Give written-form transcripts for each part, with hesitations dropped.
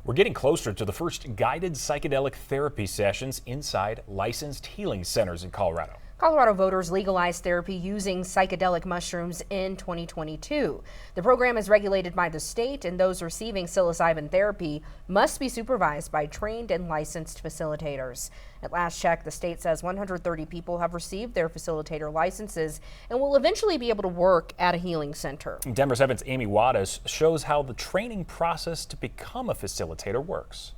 We're getting closer to the first guided psychedelic therapy sessions inside licensed healing centers in Colorado. Colorado voters legalized therapy using psychedelic mushrooms in 2022. The program is regulated by the state, and those receiving psilocybin therapy must be supervised by trained and licensed facilitators. At last check, the state says 130 people have received their facilitator licenses and will eventually be able to work at a healing center. Denver 7's Amy Wattis shows how the training process to become a facilitator works.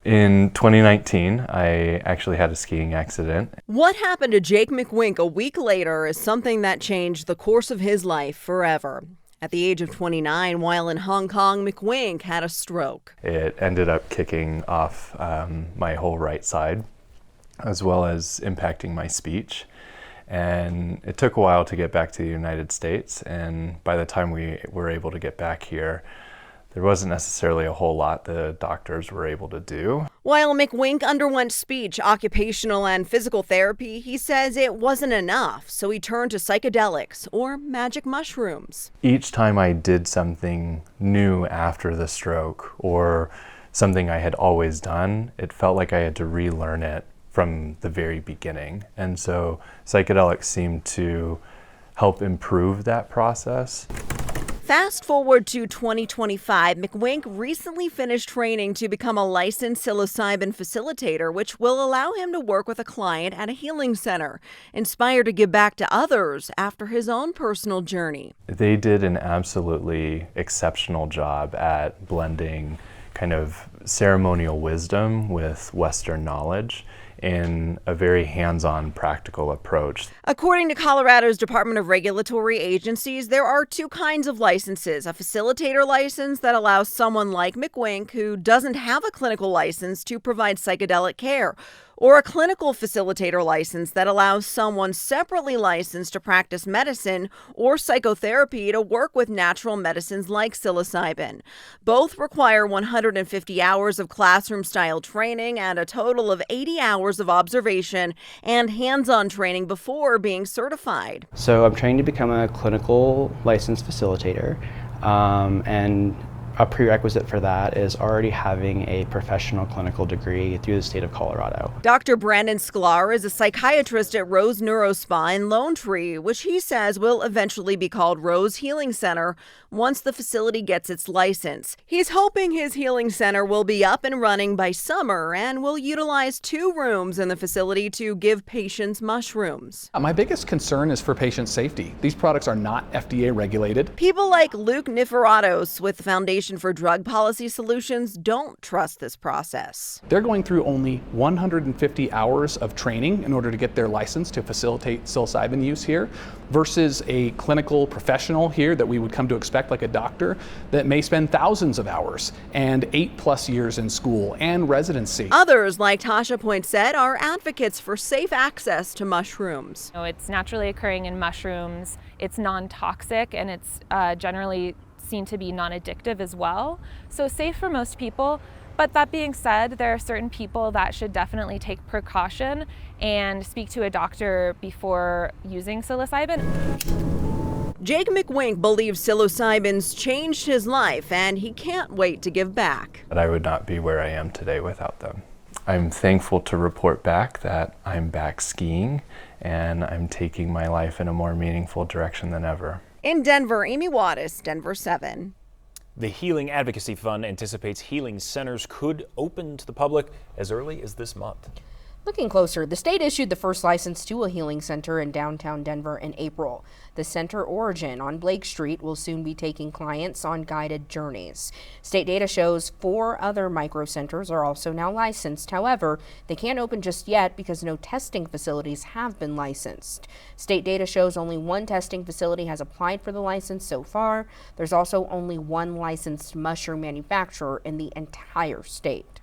In 2019, I actually had a skiing accident. What happened to Jake McWink a week later is something that changed the course of his life forever. At the age of 29, while in Hong Kong, McWink had a stroke. It ended up kicking off my whole right side, as well as impacting my speech. And it took a while to get back to the United States, and by the time we were able to get back here, there wasn't necessarily a whole lot the doctors were able to do. While McWink underwent speech, occupational, and physical therapy, he says it wasn't enough, so he turned to psychedelics, or magic mushrooms. Each time I did something new after the stroke, or something I had always done, it felt like I had to relearn it from the very beginning. And so psychedelics seemed to help improve that process. Fast forward to 2025, McWink recently finished training to become a licensed psilocybin facilitator, which will allow him to work with a client at a healing center, inspired to give back to others after his own personal journey. They did an absolutely exceptional job at blending kind of ceremonial wisdom with Western knowledge in a very hands-on, practical approach. According to Colorado's Department of Regulatory Agencies, there are two kinds of licenses: a facilitator license that allows someone like McWink, who doesn't have a clinical license, to provide psychedelic care, or a clinical facilitator license that allows someone separately licensed to practice medicine or psychotherapy to work with natural medicines like psilocybin. Both require 150 hours of classroom-style training and a total of 80 hours of observation and hands-on training before being certified. So I'm trying to become a clinical licensed facilitator, and a prerequisite for that is already having a professional clinical degree through the state of Colorado. Dr. Brandon Sklar is a psychiatrist at Rose Neurospa in Lone Tree, which he says will eventually be called Rose Healing Center once the facility gets its license. He's hoping his healing center will be up and running by summer and will utilize 2 rooms in the facility to give patients mushrooms. My biggest concern is for patient safety. These products are not FDA regulated. People like Luke Niferatos with the Foundation for Drug Policy Solutions don't trust this process. They're going through only 150 hours of training in order to get their license to facilitate psilocybin use here, versus a clinical professional here that we would come to expect, like a doctor, that may spend thousands of hours and 8+ years in school and residency. Others, like Tasha Poinsett, are advocates for safe access to mushrooms. It's naturally occurring in mushrooms, it's non-toxic, and it's generally seen to be non-addictive as well, so safe for most people. But that being said, there are certain people that should definitely take precaution and speak to a doctor before using psilocybin. Jake McWink believes psilocybin's changed his life, and he can't wait to give back. But I would not be where I am today without them. I'm thankful to report back that I'm back skiing, and I'm taking my life in a more meaningful direction than ever. In Denver, Amy Wattis, Denver 7. The Healing Advocacy Fund anticipates healing centers could open to the public as early as this month. Looking closer, the state issued the first license to a healing center in downtown Denver in April. The center, Origin, on Blake Street, will soon be taking clients on guided journeys. State data shows 4 other micro centers are also now licensed. However, they can't open just yet because no testing facilities have been licensed. State data shows only 1 testing facility has applied for the license so far. There's also only 1 licensed mushroom manufacturer in the entire state.